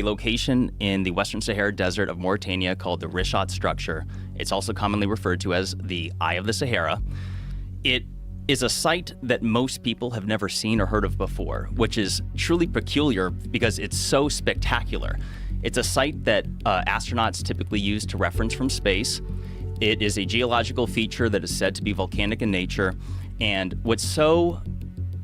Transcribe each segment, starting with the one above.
A location in the Western Sahara Desert of Mauritania called the Richat structure. It's also commonly referred to as the Eye of the Sahara. It is a site that most people have never seen or heard of before, which is truly peculiar because it's so spectacular. It's a site that astronauts typically use to reference from space. It is a geological feature that is said to be volcanic in nature. And what's so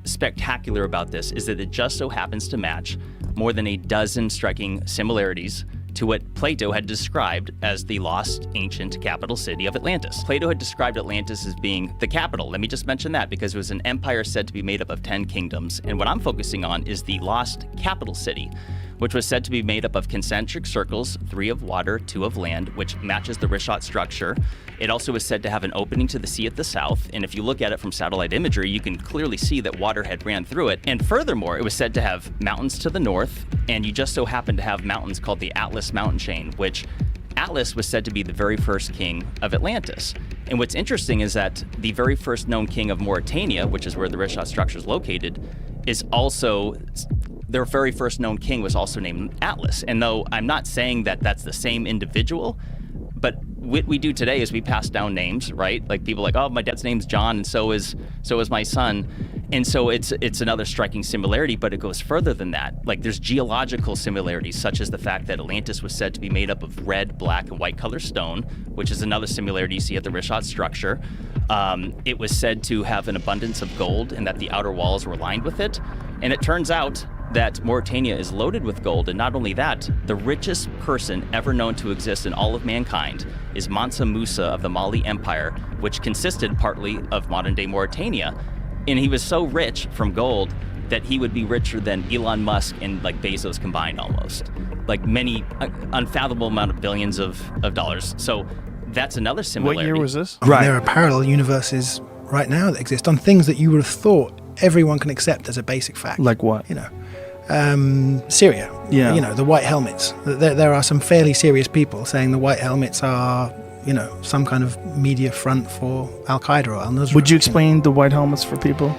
spectacular about this is that it just so happens to match more than a dozen striking similarities to what Plato had described as the lost ancient capital city of Atlantis. Plato had described Atlantis as being the capital. Let me just mention that because it was an empire said to be made up of 10 kingdoms. And what I'm focusing on is the lost capital city, which was said to be made up of concentric circles, 3 of water, 2 of land, which matches the Richat structure. It also was said to have an opening to the sea at the south, and if you look at it from satellite imagery, you can clearly see that water had ran through it. And furthermore, it was said to have mountains to the north, and you just so happen to have mountains called the Atlas mountain chain, which Atlas was said to be the very first king of Atlantis. And what's interesting is that the very first known king of Mauritania, which is where the Richat structure is located, is also their very first known king was also named Atlas. And though I'm not saying that that's the same individual, but what we do today is we pass down names, right? Like people like, oh, my dad's name's John, and so is my son. And so it's another striking similarity, but it goes further than that. Like there's geological similarities, such as the fact that Atlantis was said to be made up of red, black, and white color stone, which is another similarity you see at the Richat structure. It was said to have an abundance of gold and that the outer walls were lined with it. And it turns out that Mauritania is loaded with gold, and not only that, the richest person ever known to exist in all of mankind is Mansa Musa of the Mali Empire, which consisted partly of modern-day Mauritania. And he was so rich from gold that he would be richer than Elon Musk and like Bezos combined almost. Like many unfathomable amount of billions of dollars. So that's another similarity. What year was this? Right. There are parallel universes right now that exist on things that you would have thought everyone can accept as a basic fact. Like what? Syria. Yeah. The white helmets. There are some fairly serious people saying the white helmets are, some kind of media front for Al-Qaeda or Al-Nusra. Would you explain the white helmets for people?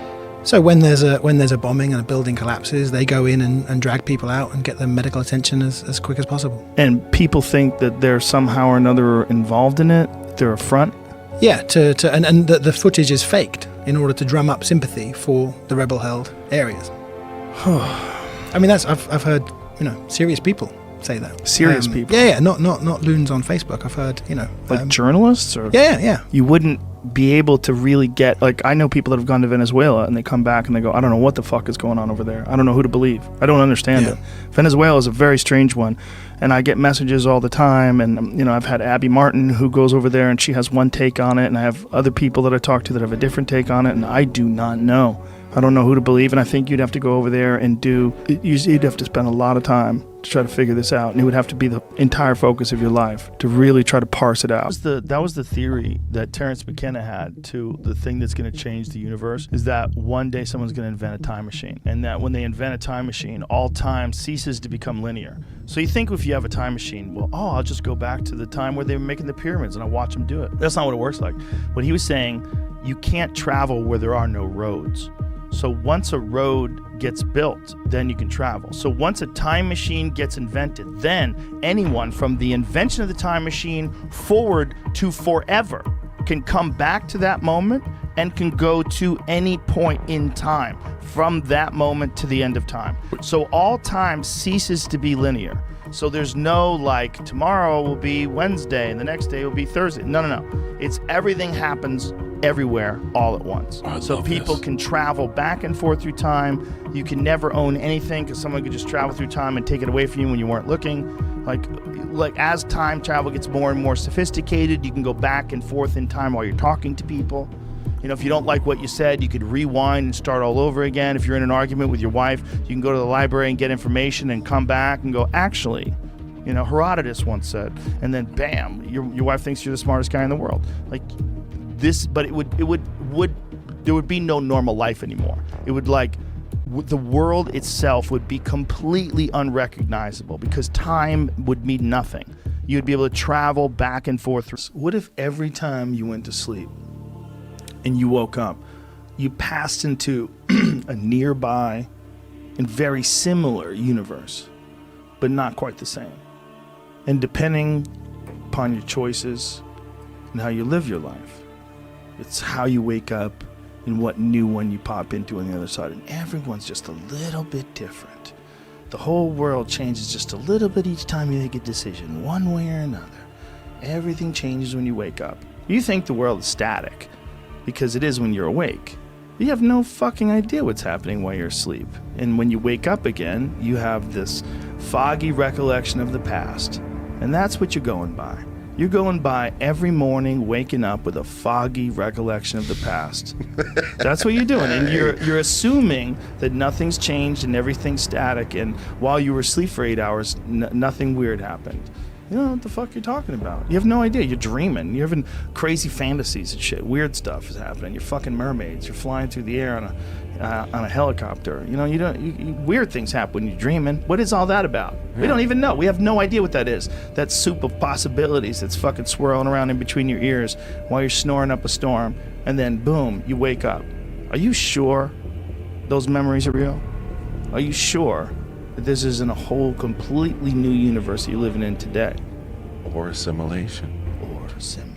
So when there's a bombing and a building collapses, they go in and drag people out and get them medical attention as quick as possible. And people think that they're somehow or another involved in it? They're a front? Yeah, and the footage is faked in order to drum up sympathy for the rebel-held areas. I mean, I've heard, serious people say that. Serious people? Yeah, not loons on Facebook. I've heard, Like journalists? Or Yeah. You wouldn't be able to really get, like, I know people that have gone to Venezuela and they come back and they go, I don't know what the fuck is going on over there. I don't know who to believe. I don't understand it. Venezuela is a very strange one. And I get messages all the time, and I've had Abby Martin who goes over there and she has one take on it, and I have other people that I talk to that have a different take on it, and I do not know. I don't know who to believe, and I think you'd have to go over there and you'd have to spend a lot of time to try to figure this out, and it would have to be the entire focus of your life to really try to parse it out. That was the theory that Terence McKenna had to the thing that's going to change the universe, is that one day someone's going to invent a time machine, and that when they invent a time machine, all time ceases to become linear. So you think if you have a time machine, well, I'll just go back to the time where they were making the pyramids and I'll watch them do it. That's not what it works like. What he was saying, you can't travel where there are no roads. So once a road gets built, then you can travel. So once a time machine gets invented, then anyone from the invention of the time machine forward to forever can come back to that moment and can go to any point in time from that moment to the end of time. So all time ceases to be linear. So there's no like tomorrow will be Wednesday and the next day will be Thursday. No. It's everything happens everywhere all at once. So people can travel back and forth through time. You can never own anything because someone could just travel through time and take it away from you when you weren't looking. Like as time travel gets more and more sophisticated, you can go back and forth in time while you're talking to people. If you don't like what you said, you could rewind and start all over again. If you're in an argument with your wife, you can go to the library and get information and come back and go, actually, Herodotus once said, and then bam, your wife thinks you're the smartest guy in the world. Like this, but there would be no normal life anymore. It would the world itself would be completely unrecognizable because time would mean nothing. You'd be able to travel back and forth. What if every time you went to sleep and you woke up, you passed into a nearby and very similar universe but not quite the same. And depending upon your choices and how you live your life, it's how you wake up and what new one you pop into on the other side. And everyone's just a little bit different. The whole world changes just a little bit each time you make a decision, one way or another. Everything changes when you wake up. You think the world is static, because it is when you're awake. You have no fucking idea what's happening while you're asleep. And when you wake up again, you have this foggy recollection of the past. And that's what you're going by. You're going by every morning waking up with a foggy recollection of the past. That's what you're doing. And you're assuming that nothing's changed and everything's static. And while you were asleep for 8 hours, nothing weird happened. You don't know what the fuck you're talking about. You have no idea. You're dreaming. You're having crazy fantasies and shit. Weird stuff is happening. You're fucking mermaids. You're flying through the air on a helicopter. You know, weird things happen when you're dreaming. What is all that about? Yeah. We don't even know. We have no idea what that is. That soup of possibilities that's fucking swirling around in between your ears while you're snoring up a storm. And then, boom, you wake up. Are you sure those memories are real? Are you sure that this isn't a whole completely new universe you're living in today? Or assimilation. Or assimilation.